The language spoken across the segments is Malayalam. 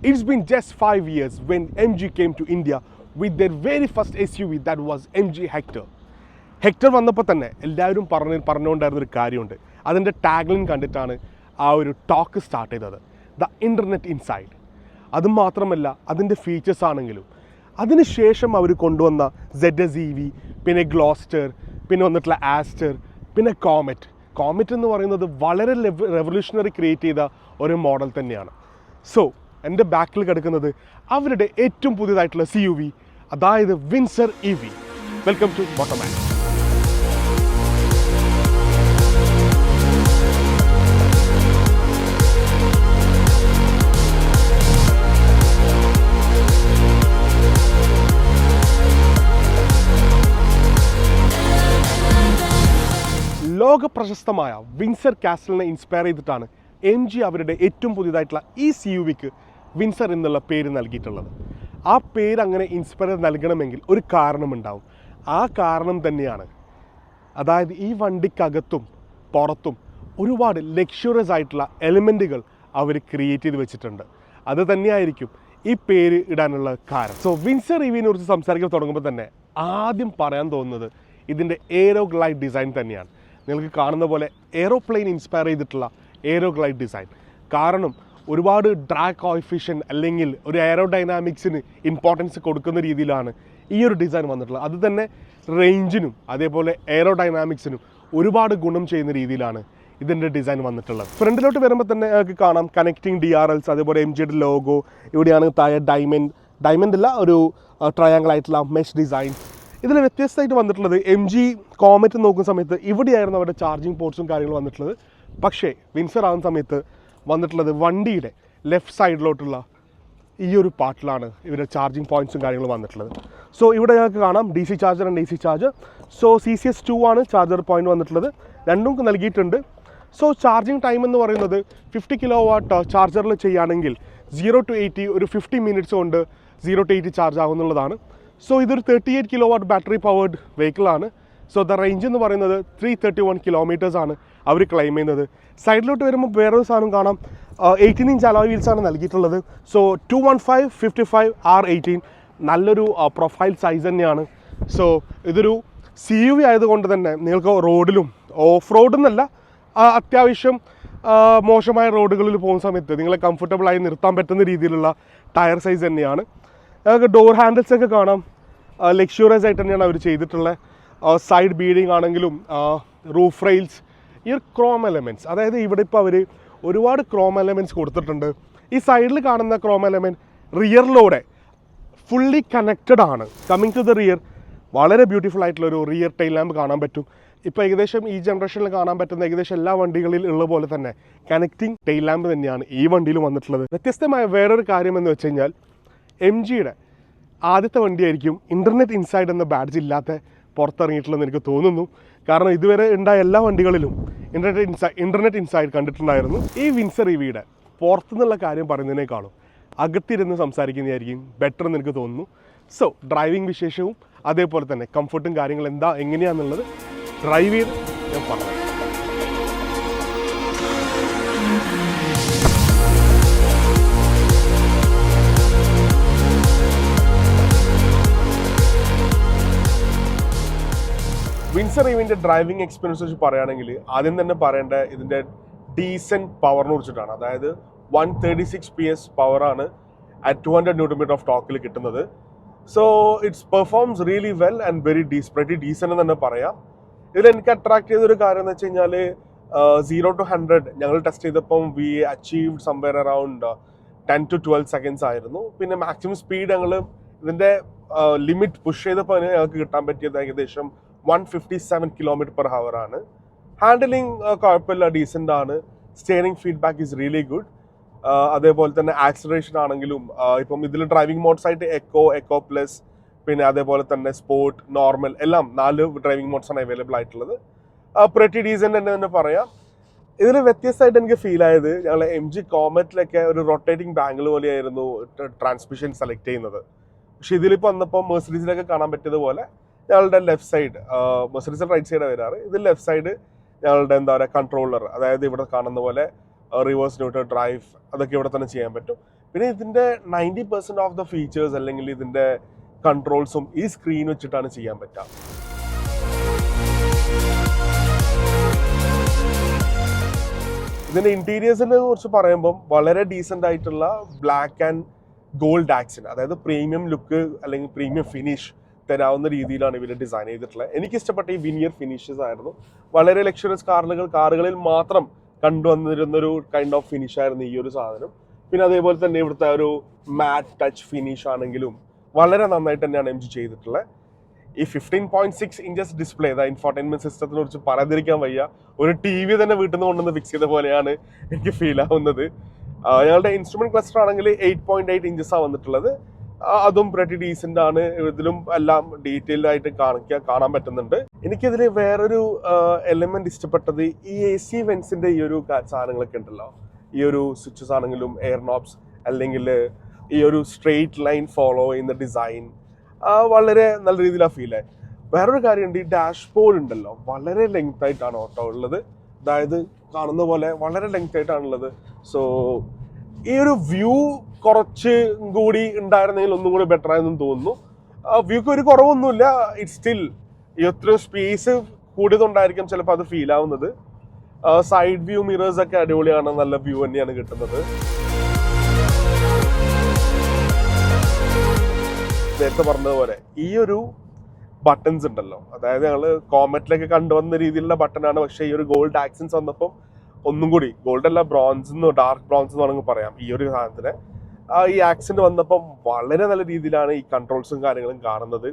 It's been just 5 years when MG came to India with their very first SUV that was MG Hector. Hector വന്നപ്പോൾ തന്നെ എല്ലാവരും പറഞ്ഞുകൊണ്ടായിരുന്നൊരു കാര്യമുണ്ട്. അതിൻ്റെ ടാഗ്ലൈൻ കണ്ടിട്ടാണ് ആ ഒരു ടോക്ക് സ്റ്റാർട്ട് ചെയ്തത്, ദ ഇൻ്റർനെറ്റ് ഇൻസൈഡ്. അതുമാത്രമല്ല അതിൻ്റെ ഫീച്ചേഴ്സ് ആണെങ്കിലും അതിനുശേഷം അവർ കൊണ്ടുവന്ന ZS-EV, പിന്നെ ഗ്ലോസ്റ്റർ, പിന്നെ വന്നിട്ടുള്ള ആസ്റ്റർ, പിന്നെ കോമറ്റ് എന്ന് പറയുന്നത് വളരെ റെവല്യൂഷണറി ക്രിയേറ്റ് ചെയ്ത ഒരു മോഡൽ തന്നെയാണ്. സോ എൻ്റെ ബാക്കിൽ കിടക്കുന്നത് അവരുടെ ഏറ്റവും പുതിയതായിട്ടുള്ള CUV, അതായത് വിൻസർ EV. വെൽക്കം ടു ബോട്ടമാൻ. ലോക പ്രശസ്തമായ വിൻസർ കാസ്റ്റലിനെ ഇൻസ്പയർ ചെയ്തിട്ടാണ് MG അവരുടെ ഏറ്റവും പുതിയതായിട്ടുള്ള ഈ CUVക്ക് വിൻസർ എന്നുള്ള പേര് നൽകിയിട്ടുള്ളത്. ആ പേര് അങ്ങനെ ഇൻസ്പയർ നൽകണമെങ്കിൽ ഒരു കാരണമുണ്ടാവും. ആ കാരണം തന്നെയാണ്, അതായത് ഈ വണ്ടിക്കകത്തും പുറത്തും ഒരുപാട് ലക്ഷറിയസ് ആയിട്ടുള്ള എലിമെൻറ്റുകൾ അവർ ക്രിയേറ്റ് ചെയ്ത് വെച്ചിട്ടുണ്ട്. അത് തന്നെയായിരിക്കും ഈ പേര് ഇടാനുള്ള കാരണം. സോ വിൻസർ EVനെ കുറിച്ച് സംസാരിക്കാൻ തുടങ്ങുമ്പോൾ തന്നെ ആദ്യം പറയാൻ തോന്നുന്നത് ഇതിൻ്റെ എയറോഗ്ലൈഡ് ഡിസൈൻ തന്നെയാണ്. നിങ്ങൾക്ക് കാണുന്ന പോലെ എയ്റോപ്ലെയിൻ ഇൻസ്പയർ ചെയ്തിട്ടുള്ള എയ്റോഗ്ലൈഡ് ഡിസൈൻ. കാരണം ഒരുപാട് ഡ്രാഗ് കോഎഫിഷ്യൻറ്റ് അല്ലെങ്കിൽ ഒരു എയറോഡൈനാമിക്സിന് ഇമ്പോർട്ടൻസ് കൊടുക്കുന്ന രീതിയിലാണ് ഈ ഒരു ഡിസൈൻ വന്നിട്ടുള്ളത്. അത് തന്നെ റേഞ്ചിനും അതേപോലെ എയറോഡൈനാമിക്സിനും ഒരുപാട് ഗുണം ചെയ്യുന്ന രീതിയിലാണ് ഇതിൻ്റെ ഡിസൈൻ വന്നിട്ടുള്ളത്. ഫ്രണ്ടിലോട്ട് വരുമ്പോൾ തന്നെ നിങ്ങൾക്ക് കാണാം കണക്റ്റിംഗ് DRLs, അതേപോലെ MGയുടെ ലോഗോ. ഇവിടെയാണ് താഴെ ഡയമണ്ട് അല്ല, ഒരു ട്രയാങ്കിൾ ആയിട്ടുള്ള മെഷ് ഡിസൈൻ. ഇതിൽ വ്യത്യസ്തമായിട്ട് വന്നിട്ടുള്ളത് MG കോമറ്റ് നോക്കുന്ന സമയത്ത് ഇവിടെയായിരുന്നു അവരുടെ ചാർജിങ് പോർട്സും കാര്യങ്ങളും വന്നിട്ടുള്ളത്. പക്ഷേ വിൻസർ ആകുന്ന സമയത്ത് വന്നിട്ടുള്ളത് വണ്ടിയുടെ ലെഫ്റ്റ് സൈഡിലോട്ടുള്ള ഈ ഒരു പാർട്ടിലാണ് ഇവരുടെ ചാർജിങ് പോയിൻറ്റ്സും കാര്യങ്ങളും വന്നിട്ടുള്ളത്. സോ ഇവിടെ ഞങ്ങൾക്ക് കാണാം DC charger and AC charger. So CCS2 ആണ് ചാർജർ പോയിൻറ്റ് വന്നിട്ടുള്ളത്, രണ്ടും നൽകിയിട്ടുണ്ട്. സോ ചാർജിങ് ടൈം എന്ന് പറയുന്നത് 50 kW ചാർജറിൽ ചെയ്യുകയാണെങ്കിൽ 0 to 80 ഒരു 50 minutes കൊണ്ട് 0 to 80 ചാർജ് ആകുന്നുള്ളതാണ്. സോ ഇതൊരു 38 kW ബാറ്ററി പവേർഡ് വെഹിക്കിളാണ്. സോ ദ റേഞ്ച് എന്ന് പറയുന്നത് 331 kilometers ആണ് അവർ ക്ലെയിം ചെയ്യുന്നത്. സൈഡിലോട്ട് വരുമ്പോൾ വേറൊരു സാധനം കാണാം, 18-inch അലോയ് വീൽസാണ് നൽകിയിട്ടുള്ളത്. സോ 215/55 R18 നല്ലൊരു പ്രൊഫൈൽ സൈസ് തന്നെയാണ്. സോ ഇതൊരു CUV ആയതുകൊണ്ട് തന്നെ നിങ്ങൾക്ക് റോഡിലും ഓഫ് റോഡ് എന്നല്ല, അത്യാവശ്യം മോശമായ റോഡുകളിൽ പോകുന്ന സമയത്ത് നിങ്ങളെ കംഫർട്ടബിളായി നിർത്താൻ പറ്റുന്ന രീതിയിലുള്ള ടയർ സൈസ് തന്നെയാണ്. നമുക്ക് ഡോർ ഹാൻഡിൽസ് ഒക്കെ കാണാം, ലക്ഷറിയസ് ആയിട്ട് തന്നെയാണ് അവർ ചെയ്തിട്ടുള്ളത്. സൈഡ് ബീഡിങ് ആണെങ്കിലും റൂഫ് റെയിൽസ്, ഈ ഒരു ക്രോം എലമെൻറ്റ്സ്, അതായത് ഇവിടെ ഇപ്പോൾ അവർ ഒരുപാട് ക്രോം എലമെൻറ്റ്സ് കൊടുത്തിട്ടുണ്ട്. ഈ സൈഡിൽ കാണുന്ന ക്രോം എലമെൻറ്റ് റിയറിലൂടെ ഫുള്ളി കണക്റ്റഡ് ആണ്. കമ്മിങ് ടു ദ റിയർ, വളരെ ബ്യൂട്ടിഫുൾ ആയിട്ടുള്ളൊരു റിയർ ടൈൽ ലാമ്പ് കാണാൻ പറ്റും. ഇപ്പോൾ ഏകദേശം ഈ ജനറേഷനിൽ കാണാൻ പറ്റുന്ന ഏകദേശം എല്ലാ വണ്ടികളിൽ ഉള്ള പോലെ തന്നെ കണക്റ്റിംഗ് ടൈൽ ലാമ്പ് തന്നെയാണ് ഈ വണ്ടിയിൽ വന്നിട്ടുള്ളത്. വ്യത്യസ്തമായ വേറൊരു കാര്യം എന്ന് വെച്ച് കഴിഞ്ഞാൽ MGയുടെ ആദ്യത്തെ വണ്ടിയായിരിക്കും ഇൻ്റർനെറ്റ് ഇൻസൈഡ് എന്ന ബാഡ്ജ് ഇല്ലാത്ത പുറത്തിറങ്ങിയിട്ടുള്ളതെന്ന് എനിക്ക് തോന്നുന്നു. കാരണം ഇതുവരെ ഉണ്ടായ എല്ലാ വണ്ടികളിലും ഇൻ്റർനെറ്റ് ഇൻസൈഡ് കണ്ടിട്ടുണ്ടായിരുന്നു. ഈ വിൻസർ EVയുടെ പുറത്തുനിന്നുള്ള കാര്യം പറയുന്നതിനേക്കാളും അകത്തിരുന്ന് സംസാരിക്കുന്നതായിരിക്കും ബെറ്റർ എന്ന് എനിക്ക് തോന്നുന്നു. സോ ഡ്രൈവിംഗ് വിശേഷവും അതേപോലെ തന്നെ കംഫർട്ടും കാര്യങ്ങളും എങ്ങനെയാണെന്നുള്ളത് ഡ്രൈവ് ചെയ്ത് ഞാൻ പറഞ്ഞു. വിൻസർ EVൻ്റെ ഡ്രൈവിംഗ് എക്സ്പീരിയൻസ് വെച്ച് പറയുകയാണെങ്കിൽ ആദ്യം തന്നെ പറയേണ്ട ഇതിൻ്റെ ഡീസൻറ്റ് പവറിനെ കുറിച്ചിട്ടാണ്. അതായത് 136 PS പവറാണ് അറ്റ് 200 Nm ഓഫ് ടോക്കിൽ കിട്ടുന്നത്. So it's performs really well and very decent എന്ന് തന്നെ പറയാം. ഇതിൽ എനിക്ക് അട്രാക്ട് ചെയ്തൊരു കാര്യം എന്ന് വെച്ച് കഴിഞ്ഞാൽ 0 to 100 ഞങ്ങൾ ടെസ്റ്റ് ചെയ്തപ്പം we achieved somewhere around 10 to 12 seconds ആയിരുന്നു. പിന്നെ മാക്സിമം സ്പീഡ് ഞങ്ങൾ ഇതിൻ്റെ ലിമിറ്റ് പുഷ് ചെയ്തപ്പോൾ ഞങ്ങൾക്ക് കിട്ടാൻ പറ്റിയത് ഏകദേശം 157 km/h ആണ്. ഹാൻഡിലിംഗ് കുഴപ്പമില്ല, ഡീസൻ്റ് ആണ്. Steering feedback is really good. അതേപോലെ തന്നെ ആക്സിലറേഷൻ ആണെങ്കിലും ഇപ്പം ഇതിൽ ഡ്രൈവിംഗ് മോഡ്സ് ആയിട്ട് എക്കോ പ്ലസ്, പിന്നെ അതേപോലെ തന്നെ സ്പോർട്ട്, നോർമൽ എല്ലാം 4 ഡ്രൈവിംഗ് മോഡ്സാണ് അവൈലബിൾ ആയിട്ടുള്ളത്. പ്രെറ്റി ഡീസൻ്റ് തന്നെ പറയാം. ഇതിൽ വ്യത്യസ്തമായിട്ട് എനിക്ക് ഫീൽ ആയത് ഞങ്ങൾ MG കോമറ്റിലൊക്കെ ഒരു റൊട്ടേറ്റിംഗ് ബാങ്കിൾ പോലെയായിരുന്നു ട്രാൻസ്മിഷൻ സെലക്ട് ചെയ്യുന്നത്. പക്ഷെ ഇതിലിപ്പോൾ വന്നപ്പോൾ മെർസിഡീസിലൊക്കെ കാണാൻ പറ്റിയതുപോലെ ഞങ്ങളുടെ ലെഫ്റ്റ് സൈഡ്, മെർസിഡീസിൽ റൈറ്റ് സൈഡ് വരാറ്, ഇത് ലെഫ്റ്റ് സൈഡ് ഞങ്ങളുടെ കൺട്രോളർ, അതായത് ഇവിടെ കാണുന്ന പോലെ റിവേഴ്സ് ന്യൂട്രൽ ഡ്രൈവ്, അതൊക്കെ ഇവിടെ തന്നെ ചെയ്യാൻ പറ്റും. പിന്നെ ഇതിൻ്റെ 90% ഓഫ് ദ ഫീച്ചേഴ്സ് അല്ലെങ്കിൽ ഇതിൻ്റെ കൺട്രോൾസും ഈ സ്ക്രീൻ വെച്ചിട്ടാണ് ചെയ്യാൻ പറ്റുക. ഇതിൻ്റെ ഇൻറ്റീരിയേഴ്സിനെ കുറിച്ച് പറയുമ്പം വളരെ ഡീസൻ്റ് ആയിട്ടുള്ള ബ്ലാക്ക് ആൻഡ് ഗോൾഡ് ആക്സിന്, അതായത് പ്രീമിയം ലുക്ക് അല്ലെങ്കിൽ പ്രീമിയം ഫിനിഷ് തരാവുന്ന രീതിയിലാണ് ഇവർ ഡിസൈൻ ചെയ്തിട്ടുള്ളത്. എനിക്കിഷ്ടപ്പെട്ട ഈ വിനിയർ ഫിനിഷസ് ആയിരുന്നു. വളരെ ലക്ഷറിയസ് കാറുകളിൽ മാത്രം കണ്ടുവന്നിരുന്നൊരു കൈൻഡ് ഓഫ് ഫിനിഷ് ആയിരുന്നു ഈ ഒരു സാധനം. പിന്നെ അതേപോലെ തന്നെ ഇവിടുത്തെ ഒരു മാറ്റ് ടച്ച് ഫിനിഷ് ആണെങ്കിലും വളരെ നന്നായിട്ട് തന്നെയാണ് MG ചെയ്തിട്ടുള്ളത്. ഈ 15.6 ഇഞ്ചസ് ഡിസ്പ്ലേ, ഇൻഫോർടൈൻമെന്റ് സിസ്റ്റത്തിനെ കുറിച്ച് പറയാതിരിക്കാൻ വയ്യ. ഒരു TV തന്നെ വീട്ടിൽ നിന്ന് കൊണ്ടുവന്ന് ഫിക്സ് ചെയ്ത പോലെയാണ് എനിക്ക് ഫീൽ ആവുന്നത്. ഞങ്ങളുടെ ഇൻസ്ട്രുമെന്റ് ക്ലസ്റ്റർ ആണെങ്കിൽ 8.8 ഇഞ്ചസാണ് വന്നിട്ടുള്ളത്. അതും പ്രറ്റി ഡീസൻ്റ് ആണ്. ഇതിലും എല്ലാം ഡീറ്റെയിൽഡ് ആയിട്ട് കാണാൻ പറ്റുന്നുണ്ട്. എനിക്കിതിൽ വേറൊരു എലിമെന്റ് ഇഷ്ടപ്പെട്ടത് ഈ AC വെൻസിന്റെ ഈ ഒരു സാധനങ്ങളൊക്കെ ഉണ്ടല്ലോ, ഈ ഒരു സ്വിച്ചസ് ആണെങ്കിലും എയർ നോബ്സ് അല്ലെങ്കിൽ ഈ ഒരു സ്ട്രെയിറ്റ് ലൈൻ ഫോളോ ചെയ്യുന്ന ഡിസൈൻ വളരെ നല്ല രീതിയിലാണ് ഫീൽ ആയി. വേറൊരു കാര്യമുണ്ട്, ഈ ഡാഷ്ബോർഡ് ഉണ്ടല്ലോ വളരെ ലെങ്ത് ആയിട്ടാണ് ഓട്ടോ ഉള്ളത്. അതായത് കാണുന്ന പോലെ വളരെ ലെങ്ത് ആയിട്ടാണുള്ളത്. സോ ഈ ഒരു വ്യൂ കുറച്ച് കൂടി ഉണ്ടായിരുന്നെങ്കിൽ ഒന്നും കൂടി ബെറ്റർ ആയെന്നും തോന്നുന്നു. വ്യൂക്ക് ഒരു കുറവൊന്നുമില്ല. ഇറ്റ് സ്റ്റിൽ എത്ര സ്പേസ് കൂടിയതുകൊണ്ടായിരിക്കും ചിലപ്പോൾ അത് ഫീൽ ആവുന്നത്. സൈഡ് വ്യൂ മിറേഴ്സ് ഒക്കെ അടിപൊളിയാണ്, നല്ല വ്യൂ തന്നെയാണ് കിട്ടുന്നത്. നേരത്തെ പറഞ്ഞതുപോലെ ഈ ഒരു ബട്ടൺസ് ഉണ്ടല്ലോ, അതായത് ഞങ്ങൾ കോമറ്റിലൊക്കെ കണ്ടുവന്ന രീതിയിലുള്ള ബട്ടനാണ്. പക്ഷേ ഈ ഒരു ഗോൾഡ് ആക്സൻസ് വന്നപ്പം ഒന്നും കൂടി, ഗോൾഡ് അല്ല ബ്രോൺസ് എന്നോ ഡാർക്ക് ബ്രോൺസ് എന്ന് വേണമെങ്കിൽ പറയാം ഈ ഒരു സാധനത്തിന്. ഈ ആക്സെന്റ് വന്നപ്പം വളരെ നല്ല രീതിയിലാണ് ഈ കൺട്രോൾസും കാര്യങ്ങളും കാണുന്നത്.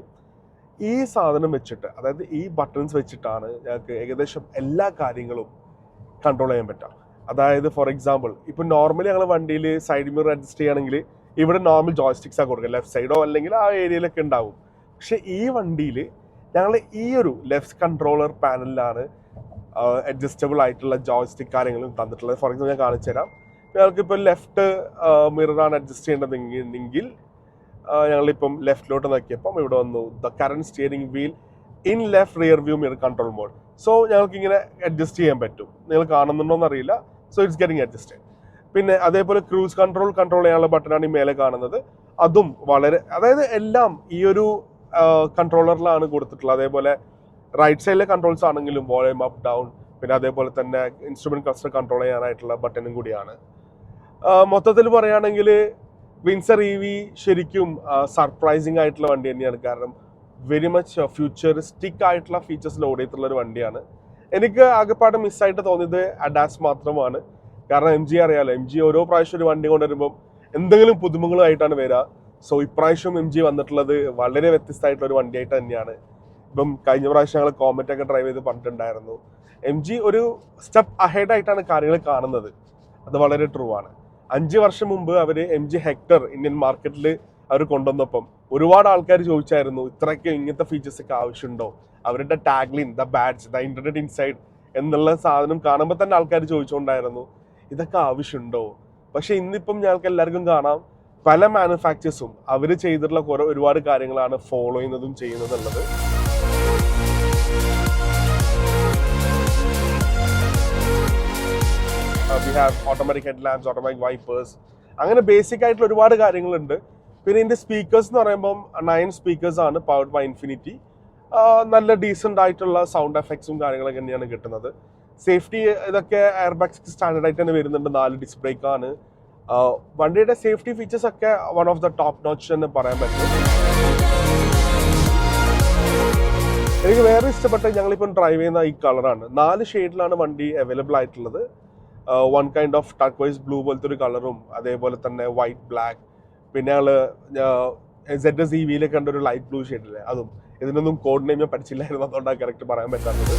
ഈ സാധനം വെച്ചിട്ട്, അതായത് ഈ ബട്ടൺസ് വെച്ചിട്ടാണ് ഞങ്ങൾക്ക് ഏകദേശം എല്ലാ കാര്യങ്ങളും കൺട്രോൾ ചെയ്യാൻ പറ്റുക. അതായത് ഫോർ എക്സാമ്പിൾ ഇപ്പം നോർമലി ഞങ്ങൾ വണ്ടിയിൽ സൈഡ് മിറർ അഡ്ജസ്റ്റ് ചെയ്യുകയാണെങ്കിൽ ഇവിടെ നോർമൽ ജോയ്സ്റ്റിക്സാണ് കൊടുക്കുക, ലെഫ്റ്റ് സൈഡോ അല്ലെങ്കിൽ ആ ഏരിയയിലൊക്കെ ഉണ്ടാവും. പക്ഷെ ഈ വണ്ടിയിൽ ഞങ്ങൾ ഈ ഒരു ലെഫ്റ്റ് കൺട്രോളർ പാനലിലാണ് അഡ്ജസ്റ്റബിൾ ആയിട്ടുള്ള ജോയ്സ്റ്റിക് കാര്യങ്ങളും തന്നിട്ടുള്ളത്. ഫോർ എക്സാമ്പിൾ ഞാൻ കാണിച്ചു തരാം. ഞങ്ങൾക്കിപ്പോൾ ലെഫ്റ്റ് മിററാണ് അഡ്ജസ്റ്റ് ചെയ്യേണ്ടതെങ്കിൽ ഞങ്ങളിപ്പം ലെഫ്റ്റിലോട്ട് നോക്കിയപ്പം ഇവിടെ വന്നു the current steering wheel in left rear view mirror control mode. So ഞങ്ങൾക്ക് ഇങ്ങനെ അഡ്ജസ്റ്റ് ചെയ്യാൻ പറ്റും. നിങ്ങൾ കാണുന്നുണ്ടോയെന്ന് അറിയില്ല. So it's getting adjusted. പിന്നെ അതേപോലെ ക്രൂസ് കൺട്രോൾ ചെയ്യാനുള്ള ബട്ടനാണ് ഈ മേലെ കാണുന്നത്. അതും വളരെ, അതായത് എല്ലാം ഈ ഒരു കൺട്രോളറിലാണ് കൊടുത്തിട്ടുള്ളത്. അതേപോലെ റൈറ്റ് സൈഡിലെ കൺട്രോൾസ് ആണെങ്കിലും വോളിയം അപ്പ് ഡൗൺ, പിന്നെ അതേപോലെ തന്നെ ഇൻസ്ട്രുമെന്റ് ക്ലസ്റ്റർ കൺട്രോൾ ചെയ്യാനായിട്ടുള്ള ബട്ടണും കൂടിയാണ്. മൊത്തത്തിൽ പറയുകയാണെങ്കിൽ വിൻസർ EV ശരിക്കും സർപ്രൈസിങ് ആയിട്ടുള്ള വണ്ടി തന്നെയാണ്. കാരണം വെരി മച്ച് ഫ്യൂച്ചറിസ്റ്റിക് ആയിട്ടുള്ള ഫീച്ചേഴ്സ് ലോഡ് ചെയ്തിട്ടുള്ള ഒരു വണ്ടിയാണ്. എനിക്ക് ആകെപ്പാട് മിസ്സായിട്ട് തോന്നിയത് അഡാസ് മാത്രമാണ്. കാരണം MG അറിയാലോ, MG ഓരോ പ്രാവശ്യം ഒരു വണ്ടി കൊണ്ടുവരുമ്പം എന്തെങ്കിലും പുതുമകളായിട്ടാണ് വരിക. സോ ഇപ്രാവശ്യം MG വന്നിട്ടുള്ളത് വളരെ വ്യത്യസ്തമായിട്ടുള്ള ഒരു വണ്ടിയായിട്ട് തന്നെയാണ്. ഇപ്പം കഴിഞ്ഞ പ്രാവശ്യം ഞങ്ങൾ കോമറ്റ് ഒക്കെ ഡ്രൈവ് ചെയ്ത് പറഞ്ഞിട്ടുണ്ടായിരുന്നു. MG ഒരു സ്റ്റെപ്പ് അഹെഡ് ആയിട്ടാണ് കാര്യങ്ങൾ കാണുന്നത്. അത് വളരെ ട്രൂ ആണ്. 5 വർഷം മുമ്പ് അവർ MG ഹെക്ടർ ഇന്ത്യൻ മാർക്കറ്റിൽ അവർ കൊണ്ടുവന്നപ്പം ഒരുപാട് ആൾക്കാർ ചോദിച്ചായിരുന്നു ഇത്രയ്ക്ക് ഇങ്ങനത്തെ ഫീച്ചേഴ്സ് ഒക്കെ ആവശ്യമുണ്ടോ. അവരുടെ tagline, the badge, the internet inside എന്നുള്ള സാധനം കാണുമ്പോൾ തന്നെ ആൾക്കാർ ചോദിച്ചുകൊണ്ടായിരുന്നു ഇതൊക്കെ ആവശ്യമുണ്ടോ. പക്ഷെ ഇന്നിപ്പം ഞങ്ങൾക്ക് എല്ലാവർക്കും കാണാം പല മാനുഫാക്ചേഴ്സും അവർ ചെയ്തിട്ടുള്ള ഒരുപാട് കാര്യങ്ങളാണ് ഫോളോ ചെയ്യുന്നതും ചെയ്യുന്നതുള്ളത്. We have automatic headlamps, automatic wipers, അങ്ങനെ ബേസിക് ആയിട്ടുള്ള ഒരുപാട് കാര്യങ്ങളുണ്ട്. പിന്നെ ഇതിൻ്റെ സ്പീക്കേഴ്സ് എന്ന് പറയുമ്പം 9 സ്പീക്കേഴ്സ് ആണ് പവർഡ് ബൈ ഇൻഫിനിറ്റി. നല്ല ഡീസൻ്റ് ആയിട്ടുള്ള സൗണ്ട് എഫക്ട്സും കാര്യങ്ങളൊക്കെ തന്നെയാണ് കിട്ടുന്നത്. സേഫ്റ്റി ഇതൊക്കെ എയർ ബാഗ്സ് സ്റ്റാൻഡേർഡ് ആയിട്ട് തന്നെ വരുന്നുണ്ട്. 4 ഡിസ്ക് ബ്രേക്കാണ്. വണ്ടിയുടെ സേഫ്റ്റി ഫീച്ചേഴ്സ് ഒക്കെ one of the top notch എന്ന് പറയാൻ പറ്റും. എനിക്ക് വേറെ ഇഷ്ടപ്പെട്ട ഞങ്ങളിപ്പം ഡ്രൈവ് ചെയ്യുന്ന ഈ കളറാണ്. 4 ഷെയ്ഡിലാണ് വണ്ടി അവൈലബിൾ ആയിട്ടുള്ളത്. വൺ കൈൻഡ് ഓഫ് ടർക്വൈസ് ബ്ലൂ പോലത്തെ ഒരു കളറും, അതേപോലെ തന്നെ വൈറ്റ് ബ്ലാക്ക്, പിന്നെ ഞങ്ങൾ ZS EV കണ്ട ഒരു ലൈറ്റ് ബ്ലൂ ഷെയ്ഡില്ലേ അതും. ഇതിനൊന്നും കോഡ് നെയിം ഞാൻ പഠിച്ചില്ലായിരുന്നു, അതുകൊണ്ടാണ് കറക്റ്റ് പറയാൻ പറ്റാത്തത്.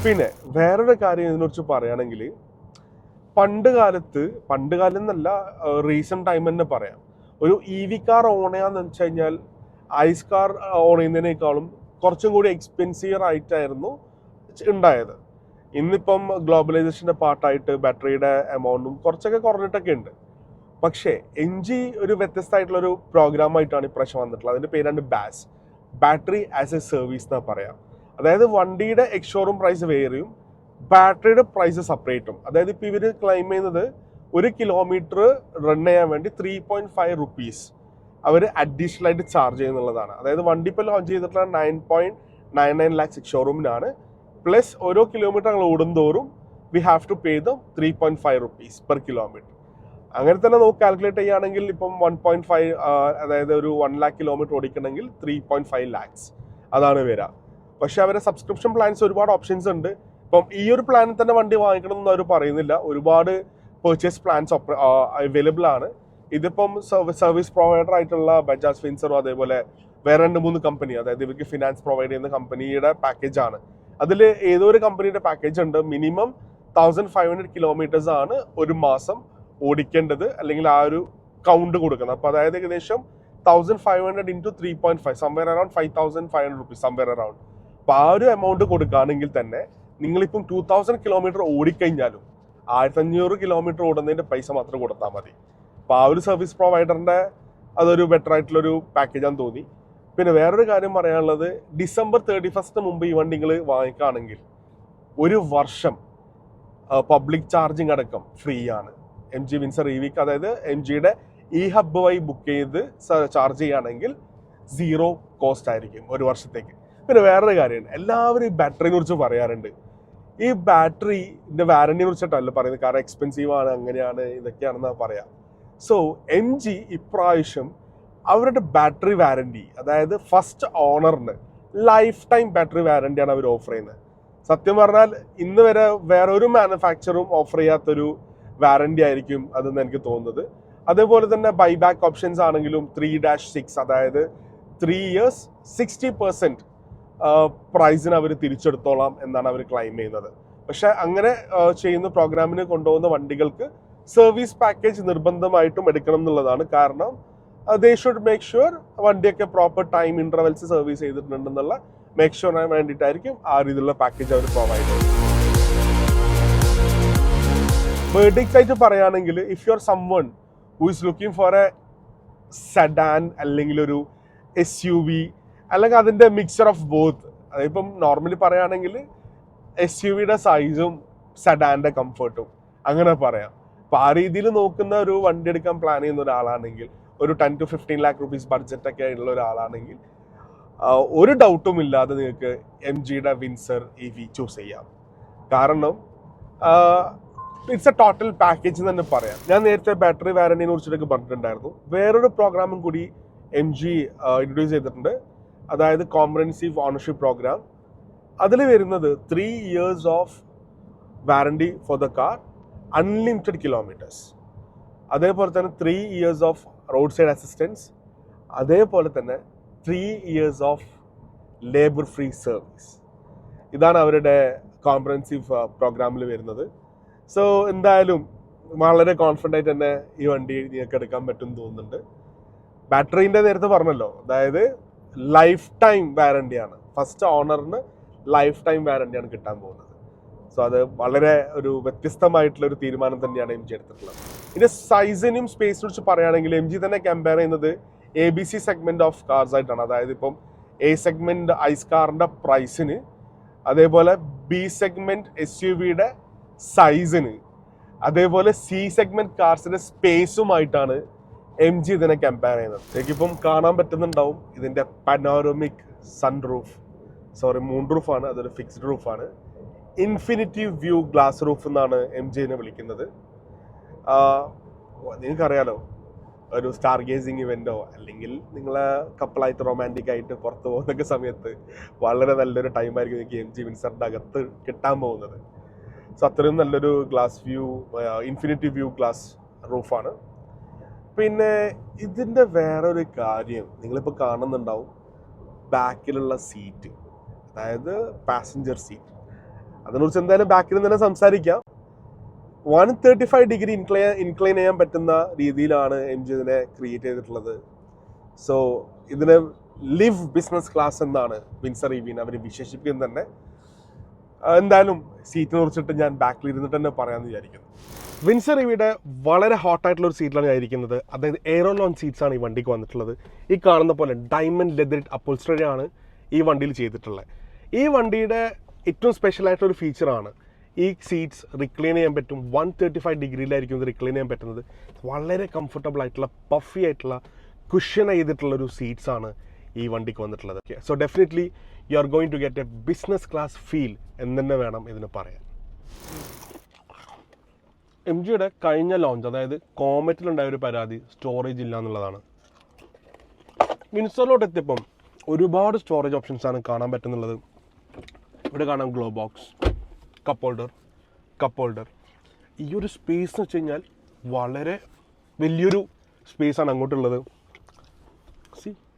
പിന്നെ വേറൊരു കാര്യം ഇതിനെക്കുറിച്ച് പറയുകയാണെങ്കിൽ പണ്ട് കാലം എന്നല്ല, റീസെന്റ് ടൈം തന്നെ പറയാം, ഒരു EV കാർ ഓൺ ചെയ്യാന്ന് വെച്ച് കഴിഞ്ഞാൽ ഐസ് കാർ ഓൺ ചെയ്യുന്നതിനേക്കാളും കുറച്ചും കൂടി എക്സ്പെൻസീവ് ആയിട്ടായിരുന്നു ഉണ്ടായത്. ഇന്നിപ്പം ഗ്ലോബലൈസേഷൻ്റെ പാർട്ടായിട്ട് ബാറ്ററിയുടെ എമൗണ്ടും കുറച്ചൊക്കെ കുറഞ്ഞിട്ടൊക്കെ ഉണ്ട്. പക്ഷേ MG ഒരു വ്യത്യസ്തമായിട്ടുള്ളൊരു പ്രോഗ്രാമായിട്ടാണ് ഇപ്രാവശ്യം വന്നിട്ടുള്ളത്. അതിൻ്റെ പേരാണ് BaaS, battery as a service എന്നാ പറയാം. അതായത് വണ്ടിയുടെ എക്സ് ഷോറൂം പ്രൈസ് വേറെയും ബാറ്ററിയുടെ പ്രൈസ് സെപ്പറേറ്റും. അതായത് ഇപ്പോൾ ഇവർ ക്ലെയിം ചെയ്യുന്നത് 1 കിലോമീറ്റർ റൺ ചെയ്യാൻ വേണ്ടി 3.5 റുപ്പീസ് അവർ അഡീഷണൽ ആയിട്ട് ചാർജ് ചെയ്യുന്നുള്ളതാണ്. അതായത് വണ്ടി ഇപ്പോൾ ലോഞ്ച് ചെയ്തിട്ടുള്ള 9.99 ലാക്സ് ഷോറൂമിനാണ്. പ്ലസ് ഓരോ കിലോമീറ്റർ ഞങ്ങൾ ഓടുന്തോറും we have to pay them 3.5 rupees per kilometre. അങ്ങനെ തന്നെ നമുക്ക് കാൽക്കുലേറ്റ് ചെയ്യുകയാണെങ്കിൽ ഇപ്പം 1.5 അതായത് ഒരു 1 ലാക്ക് കിലോമീറ്റർ ഓടിക്കണമെങ്കിൽ 3.5 ലാക്സ് അതാണ് വരിക. പക്ഷെ അവരുടെ സബ്സ്ക്രിപ്ഷൻ പ്ലാൻസ് ഒരുപാട് ഓപ്ഷൻസ് ഉണ്ട്. ഇപ്പം ഈ ഒരു പ്ലാനിൽ തന്നെ വണ്ടി വാങ്ങിക്കണം എന്ന് അവർ പറയുന്നില്ല. ഒരുപാട് പെർച്ചേസ് പ്ലാൻസ് അവൈലബിൾ ആണ്. ഇതിപ്പം സർവീസ് പ്രൊവൈഡർ ആയിട്ടുള്ള ബജാജ് ഫിൻസറും അതേപോലെ വേറെ 2-3 കമ്പനി, അതായത് ഇവർക്ക് ഫിനാൻസ് പ്രൊവൈഡ് ചെയ്യുന്ന കമ്പനിയുടെ പാക്കേജ് ആണ്. അതിൽ ഏതോ ഒരു കമ്പനിയുടെ പാക്കേജ് ഉണ്ട്. മിനിമം 1500 കിലോമീറ്റേഴ്സ് ആണ് ഒരു മാസം ഓടിക്കേണ്ടത്, അല്ലെങ്കിൽ ആ ഒരു കൗണ്ട് കൊടുക്കുന്നത്. അപ്പോൾ അതായത് ഏകദേശം 1500 into 3.5 somewhere around 5500 rupees somewhere around. അപ്പോൾ ആ ഒരു എമൗണ്ട് കൊടുക്കുകയാണെങ്കിൽ തന്നെ നിങ്ങളിപ്പം 2000 കിലോമീറ്റർ ഓടിക്കഴിഞ്ഞാലും 1500 കിലോമീറ്റർ ഓടുന്നതിൻ്റെ പൈസ മാത്രം കൊടുത്താൽ മതി. അപ്പോൾ ആ ഒരു സർവീസ് പ്രൊവൈഡറിൻ്റെ അതൊരു ബെറ്റർ ആയിട്ടുള്ളൊരു പാക്കേജാന്ന് തോന്നി. പിന്നെ വേറൊരു കാര്യം പറയാനുള്ളത്, ഡിസംബർ 31 മുമ്പ് ഈ വണ്ടി നിങ്ങൾ വാങ്ങിക്കുകയാണെങ്കിൽ 1 വർഷം പബ്ലിക് ചാർജിങ് അടക്കം ഫ്രീ ആണ് MG വിൻസർ EVക്ക്. അതായത് MGയുടെ ഹബ്ബ് വഴി ബുക്ക് ചെയ്ത് ചാർജ് ചെയ്യുകയാണെങ്കിൽ 0 കോസ്റ്റ് ആയിരിക്കും 1 വർഷത്തേക്ക്. പിന്നെ വേറൊരു കാര്യമുണ്ട്, എല്ലാവരും ഈ ബാറ്ററിനെ കുറിച്ച് പറയാറുണ്ട്. ഈ ബാറ്ററിൻ്റെ വാറണ്ടിയെ കുറിച്ചിട്ടല്ല പറയുന്നത്, കാരണം എക്സ്പെൻസീവ് ആണ്, അങ്ങനെയാണ്, ഇതൊക്കെയാണെന്നാണ് പറയാം. സോ MG ഇപ്രാവശ്യം അവരുടെ ബാറ്ററി വാറണ്ടി, അതായത് ഫസ്റ്റ് ഓണറിന് ലൈഫ് ടൈം ബാറ്ററി വാറണ്ടിയാണ് അവർ ഓഫർ ചെയ്യുന്നത്. സത്യം പറഞ്ഞാൽ ഇന്ന് വരെ വേറെ ഒരു മാനുഫാക്ചറും ഓഫർ ചെയ്യാത്തൊരു വാറണ്ടി ആയിരിക്കും അതെന്ന് എനിക്ക് തോന്നുന്നത്. അതേപോലെ തന്നെ ബൈബാക്ക് ഓപ്ഷൻസ് ആണെങ്കിലും 3-6, അതായത് 3 years 60% പ്രൈസിന് അവർ തിരിച്ചെടുത്തോളാം എന്നാണ് അവർ ക്ലെയിം ചെയ്യുന്നത്. പക്ഷെ അങ്ങനെ ചെയ്യുന്ന പ്രോഗ്രാമിന് കൊണ്ടുപോകുന്ന വണ്ടികൾക്ക് സർവീസ് പാക്കേജ് നിർബന്ധമായിട്ടും എടുക്കണം എന്നുള്ളതാണ്. കാരണം ദേ ഷുഡ് മേക്ക് ഷുവർ വണ്ടിയൊക്കെ പ്രോപ്പർ ടൈം ഇന്റർവെൽസ് സർവീസ് ചെയ്തിട്ടുണ്ടെന്നുള്ള മേക്ക് ഷുവറിന് വേണ്ടിയിട്ടായിരിക്കും ആ രീതിയിലുള്ള പാക്കേജ് അവർ പ്രൊവൈഡ് ചെയ്യുന്നത്. വേർഡിക്റ്റ് ആയിട്ട് പറയുകയാണെങ്കിൽ, if you are someone who is looking for a sedan അല്ലെങ്കിൽ ഒരു SUV അല്ലെങ്കിൽ അതിൻ്റെ മിക്സർ ഓഫ് ബോത്ത്, അതിപ്പം നോർമലി പറയുകയാണെങ്കിൽ SUVയുടെ സൈസും സെഡാൻ്റെ കംഫർട്ടും അങ്ങനെ പറയാം. അപ്പോൾ ആ രീതിയിൽ നോക്കുന്ന ഒരു വണ്ടി എടുക്കാൻ പ്ലാൻ ചെയ്യുന്ന ഒരാളാണെങ്കിൽ, ഒരു 10 to 15 lakh റുപ്പീസ് ബഡ്ജറ്റൊക്കെ ഉള്ള ഒരാളാണെങ്കിൽ ഒരു ഡൗട്ടും ഇല്ലാതെ നിങ്ങൾക്ക് MGയുടെ വിൻസർ EV ചൂസ് ചെയ്യാം. കാരണം ഇറ്റ്സ് എ ടോട്ടൽ പാക്കേജ് എന്ന് തന്നെ പറയാം. ഞാൻ നേരത്തെ ബാറ്ററി വാറണ്ടിയെ കുറിച്ചിട്ടൊക്കെ പറഞ്ഞിട്ടുണ്ടായിരുന്നു. വേറൊരു പ്രോഗ്രാമും കൂടി MG ഇൻട്രൊഡ്യൂസ് ചെയ്തിട്ടുണ്ട്, അതായത് കോംപ്രഹെൻസീവ് ഓണർഷിപ്പ് പ്രോഗ്രാം. അതിൽ വരുന്നത് 3 years of warranty for the car, unlimited kilometres, അതേപോലെ തന്നെ 3 years off road side assistance, അതേപോലെ തന്നെ 3 years of labour free service. ഇതാണ് അവരുടെ കോംപ്രഹെൻസീവ് പ്രോഗ്രാമിൽ വരുന്നത്. സോ എന്തായാലും വളരെ കോൺഫിഡൻ്റ് ആയിട്ട് തന്നെ ഈ വണ്ടി നിങ്ങൾക്ക് എടുക്കാൻ പറ്റും തോന്നുന്നുണ്ട്. ബാറ്ററീൻ്റെ നേരത്തെ പറഞ്ഞല്ലോ, അതായത് ലൈഫ് ടൈം വാറണ്ടിയാണ്, ഫസ്റ്റ് ഓണറിന് ലൈഫ് ടൈം വാറണ്ടിയാണ് കിട്ടാൻ പോകുന്നത്. സോ അത് വളരെ ഒരു വ്യത്യസ്തമായിട്ടുള്ളൊരു തീരുമാനം തന്നെയാണ് MG എടുത്തിട്ടുള്ളത്. ഇതിൻ്റെ സൈസിനും സ്പേസിനെ കുറിച്ച് പറയുകയാണെങ്കിൽ MG തന്നെ കമ്പയർ ചെയ്യുന്നത് ABC സെഗ്മെൻറ്റ് ഓഫ് കാർസ് ആയിട്ടാണ്. അതായത് ഇപ്പം A സെഗ്മെൻറ്റ് ഐസ് കാറിൻ്റെ പ്രൈസിന്, അതേപോലെ B സെഗ്മെൻറ്റ് SUVയുടെ സൈസിന്, അതേപോലെ C സെഗ്മെൻറ്റ് കാർസിൻ്റെ സ്പേസുമായിട്ടാണ് MG ഇതിനെ കമ്പയർ ചെയ്യുന്നത്. എനിക്കിപ്പം കാണാൻ പറ്റുന്നുണ്ടാവും ഇതിൻ്റെ പനോറമിക് മൂൺ റൂഫാണ്, അതൊരു ഫിക്സ്ഡ് റൂഫാണ്. ഇൻഫിനിറ്റി വ്യൂ ഗ്ലാസ് റൂഫ് എന്നാണ് MGനെ വിളിക്കുന്നത്. നിങ്ങൾക്കറിയാലോ, ഒരു സ്റ്റാർ ഗേസിങ് ഇവൻറ്റോ അല്ലെങ്കിൽ നിങ്ങളെ കപ്പിളായിട്ട് റൊമാൻറ്റിക് ആയിട്ട് പുറത്ത് പോകുന്നൊക്കെ സമയത്ത് വളരെ നല്ലൊരു ടൈമായിരിക്കും എനിക്ക് MG വിൻസറിൻ്റെ അകത്ത് കിട്ടാൻ പോകുന്നത്. സോ അത്രയും നല്ലൊരു glass view, infinity view glass റൂഫാണ്. പിന്നെ ഇതിൻ്റെ വേറൊരു കാര്യം നിങ്ങളിപ്പോൾ കാണുന്നുണ്ടാവും, ബാക്കിലുള്ള സീറ്റ്, അതായത് പാസഞ്ചർ സീറ്റ്. അതിനെക്കുറിച്ച് എന്തായാലും ബാക്കിൽ നിന്ന് തന്നെ സംസാരിക്കാം. 135 ഡിഗ്രി ഇൻക്ലൈൻ ചെയ്യാൻ പറ്റുന്ന രീതിയിലാണ് MG ഇതിനെ ക്രിയേറ്റ് ചെയ്തിട്ടുള്ളത്. സോ ഇതിനെ ലിവ് ബിസിനസ് ക്ലാസ് എന്നാണ് വിൻസർ EVനെ അവർ വിശേഷിപ്പിക്കുന്നത് തന്നെ. എന്തായാലും സീറ്റിനെ കുറിച്ചിട്ട് ഞാൻ ബാക്കിൽ ഇരുന്നിട്ട് തന്നെ പറയാമെന്ന് വിചാരിക്കുന്നു. വിൻസർ EVയുടെ വളരെ ഹോട്ടായിട്ടുള്ള ഒരു സീറ്റിലാണ് ഞാൻ ഇരിക്കുന്നത്. അതായത് എയറോ ലോഞ്ച് സീറ്റ്സ് ആണ് ഈ വണ്ടിക്ക് വന്നിട്ടുള്ളത്. ഈ കാണുന്ന പോലെ ഡയമണ്ട് ലെതർ അപ്പോൾസ്റ്ററി ആണ് ഈ വണ്ടിയിൽ ചെയ്തിട്ടുള്ളത്. ഈ വണ്ടിയുടെ ഏറ്റവും സ്പെഷ്യലായിട്ടൊരു ഫീച്ചറാണ് ഈ സീറ്റ്സ് റിക്ലൈൻ ചെയ്യാൻ പറ്റും. 135 ഡിഗ്രിയിലായിരിക്കും ഇത് റിക്ലൈൻ ചെയ്യാൻ പറ്റുന്നത്. വളരെ കംഫർട്ടബിൾ ആയിട്ടുള്ള പഫി ആയിട്ടുള്ള കുഷൻ ചെയ്തിട്ടുള്ളൊരു സീറ്റ്സ് ആണ് ഈ വണ്ടിക്ക് വന്നിട്ടുള്ളത്. So definitely you are going to get a business class feel എന്ന് തന്നെ വേണം ഇതിന് പറയാൻ. എം ജിയുടെ കഴിഞ്ഞ ലോഞ്ച്, അതായത് കോമറ്റിലുണ്ടായ ഒരു പരാതി സ്റ്റോറേജ് ഇല്ല എന്നുള്ളതാണ്. വിൻസറിലോട്ട് എത്തിയപ്പം ഒരുപാട് സ്റ്റോറേജ് ഓപ്ഷൻസ് ആണ് കാണാൻ പറ്റുന്നുള്ളത്. ഇവിടെ കാണാം ഗ്ലോ ബോക്സ്, കപ്പ് ഹോൾഡർ. ഈ ഒരു സ്പേസ് എന്ന് വെച്ച് കഴിഞ്ഞാൽ വളരെ വലിയൊരു സ്പേസാണ് അങ്ങോട്ടുള്ളത്.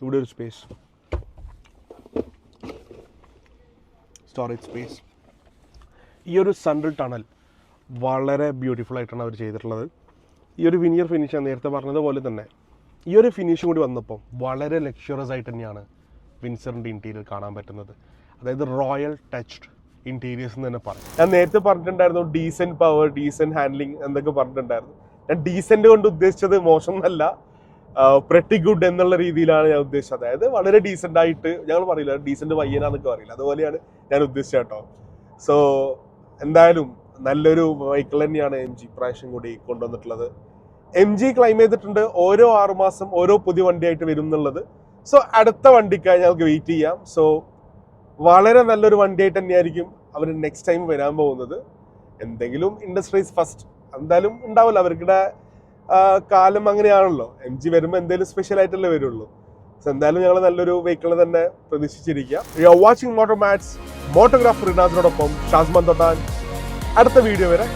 ഇവിടെ ഒരു സ്പേസ്, സ്റ്റോറേജ് സ്പേസ്. ഈ ഒരു സെൻട്രൽ ടണൽ വളരെ ബ്യൂട്ടിഫുൾ ആയിട്ടാണ് അവർ ചെയ്തിട്ടുള്ളത്. ഈ ഒരു വിനിയർ ഫിനിഷ് ഞാൻ നേരത്തെ പറഞ്ഞതുപോലെ തന്നെ ഈ ഒരു ഫിനിഷും കൂടി വന്നപ്പോൾ വളരെ ലക്ഷറിയസ് ആയിട്ട് തന്നെയാണ് വിൻസറിൻ്റെ ഇൻറ്റീരിയർ കാണാൻ പറ്റുന്നത്. അതായത് റോയൽ ടച്ച്ഡ് ഇൻറ്റീരിയേഴ്സ് എന്ന് തന്നെ പറയും. ഞാൻ നേരത്തെ പറഞ്ഞിട്ടുണ്ടായിരുന്നു ഡീസൻറ്റ് പവർ, ഡീസൻറ്റ് ഹാൻഡ്ലിങ് എന്നൊക്കെ പറഞ്ഞിട്ടുണ്ടായിരുന്നു. ഞാൻ ഡീസൻറ്റ് കൊണ്ട് ഉദ്ദേശിച്ചത് മോശം എന്നല്ല, പ്രെറ്റി ഗുഡ് എന്നുള്ള രീതിയിലാണ് ഞാൻ ഉദ്ദേശിച്ചത്. അതായത് വളരെ ഡീസൻ്റ് ആയിട്ട്, ഞങ്ങൾ പറയില്ല ഡീസൻറ്റ് പയ്യനാന്നൊക്കെ പറയില്ല, അതുപോലെയാണ് ഞാൻ ഉദ്ദേശിച്ചത് കേട്ടോ. സോ എന്തായാലും നല്ലൊരു വെഹിക്കിൾ തന്നെയാണ് എം ജി പ്രാവശ്യം കൂടി കൊണ്ടുവന്നിട്ടുള്ളത്. എം ജി ക്ലെയിം ചെയ്തിട്ടുണ്ട് ഓരോ 6 മാസം ഓരോ പുതിയ വണ്ടിയായിട്ട് വരും എന്നുള്ളത്. സോ അടുത്ത വണ്ടിക്കായി ഞങ്ങൾക്ക് വെയിറ്റ് ചെയ്യാം. സോ വളരെ നല്ലൊരു വണ്ടിയായിട്ട് തന്നെയായിരിക്കും അവർ നെക്സ്റ്റ് ടൈം വരാൻ പോകുന്നത്. എന്തെങ്കിലും ഇൻഡസ്ട്രീസ് ഫസ്റ്റ് എന്തായാലും ഉണ്ടാവില്ല, അവർക്കിടെ കാലം അങ്ങനെയാണല്ലോ. എം ജി വരുമ്പോൾ എന്തെങ്കിലും സ്പെഷ്യൽ ആയിട്ടല്ലേ വരുള്ളൂ. സോ എന്തായാലും ഞങ്ങൾ നല്ലൊരു വെഹിക്കിൾ തന്നെ പ്രതീക്ഷിച്ചിരിക്കുക. You are watching motor mats. മോട്ടോഗ്രാഫർ റിനാദിനോടൊപ്പം ഷാസ്മാൻ തൊട്ടാൻ. അടുത്ത വീഡിയോ വരെ